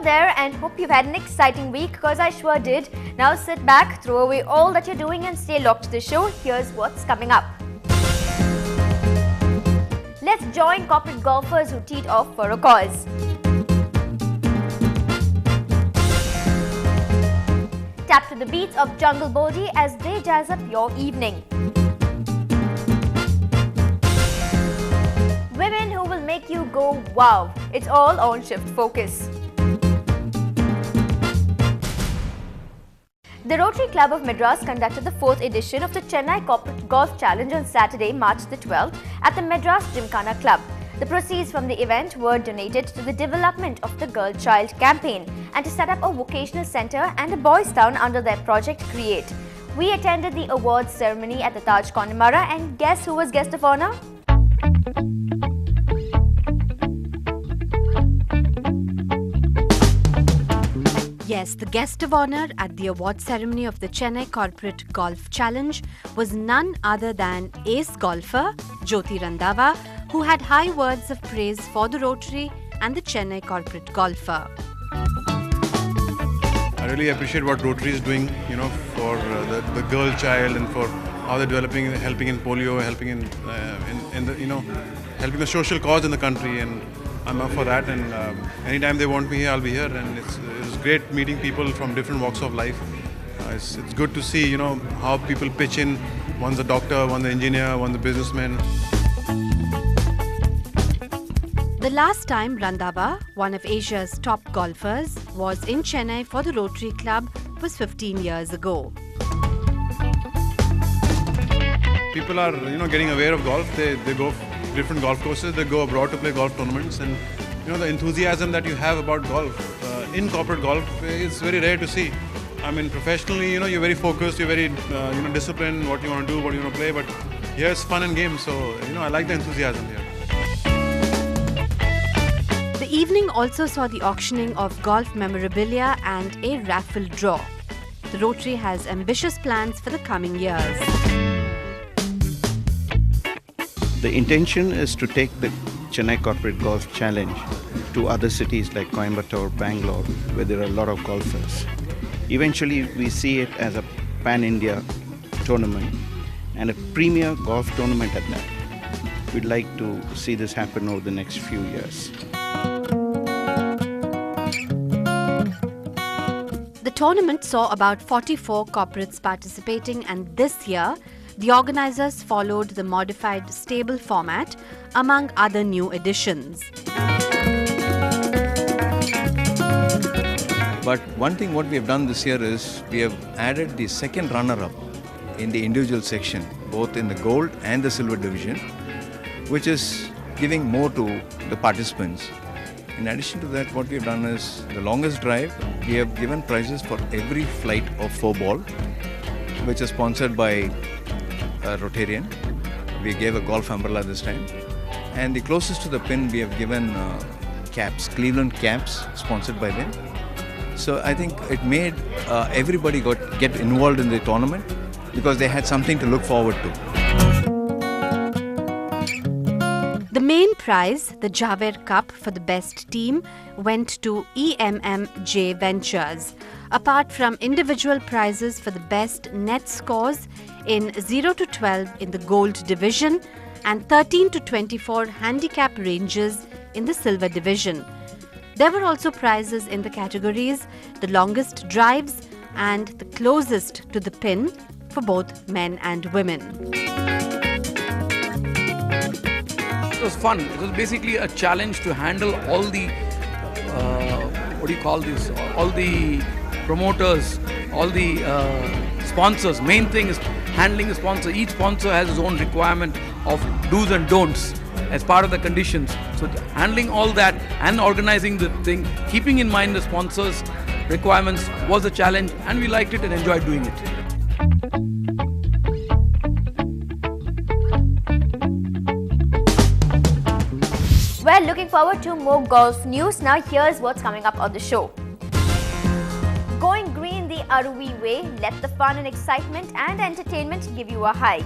there, and hope you've had an exciting week, because I sure did. Now sit back, throw away all that you're doing and stay locked to the show. Here's what's coming up. Let's join corporate golfers who teed off for a cause. Tap to the beats of Jungle Body as they jazz up your evening. Women who will make you go wow. It's all on Shift Focus. The Rotary Club of Madras conducted the 4th edition of the Chennai Corporate Golf Challenge on Saturday, March the 12th at the Madras Gymkhana Club. The proceeds from the event were donated to the development of the Girl Child campaign and to set up a vocational centre and a boys' town under their Project Create. We attended the awards ceremony at the Taj Connemara, and guess who was guest of honour? Yes, the guest of honour at the award ceremony of the Chennai Corporate Golf Challenge was none other than ace golfer Jyoti Randhawa, who had high words of praise for the Rotary and the Chennai Corporate Golfer. I really appreciate what Rotary is doing, for the girl child and for how they're developing, helping in polio, helping in the, helping the social cause in the country, and I'm up for that. And anytime they want me here, I'll be here. And it's great meeting people from different walks of life. It's good to see, how people pitch in. One's a doctor, one's an engineer, one's a businessman. The last time Randhawa, one of Asia's top golfers, was in Chennai for the Rotary Club was 15 years ago. People are, getting aware of golf. They go different golf courses. They go abroad to play golf tournaments, and the enthusiasm that you have about golf in corporate golf is very rare to see. I mean, professionally, you're very focused. You're very, disciplined. What you want to do, what you want to play. But here it's fun and games. So, I like the enthusiasm here. The evening also saw the auctioning of golf memorabilia and a raffle draw. The Rotary has ambitious plans for the coming years. The intention is to take the Chennai Corporate Golf Challenge to other cities like Coimbatore, Bangalore, where there are a lot of golfers. Eventually, we see it as a pan-India tournament and a premier golf tournament at that. We'd like to see this happen over the next few years. The tournament saw about 44 corporates participating, and this year, the organisers followed the modified stable format, among other new additions. But one thing what we have done this year is we have added the second runner-up in the individual section, both in the gold and the silver division, which is giving more to the participants. In addition to that, what we have done is the longest drive, we have given prizes for every flight of 4-ball, which is sponsored by Rotarian. We gave a golf umbrella this time. And the closest to the pin, we have given caps, Cleveland caps, sponsored by them. So I think it made everybody get involved in the tournament because they had something to look forward to. The main prize, the Javed Cup for the best team, went to EMMJ Ventures. Apart from individual prizes for the best net scores in 0 to 12 in the gold division and 13 to 24 handicap ranges in the silver division. There were also prizes in the categories the longest drives and the closest to the pin for both men and women. It was fun. It was basically a challenge to handle all the, all the promoters, all the sponsors. Main thing is handling the sponsor. Each sponsor has his own requirement of do's and don'ts as part of the conditions. So handling all that and organizing the thing, keeping in mind the sponsors' requirements was a challenge, and we liked it and enjoyed doing it. Well, looking forward to more golf news. Now here's what's coming up on the show. Going green the Aruvi way, let the fun and excitement and entertainment give you a high.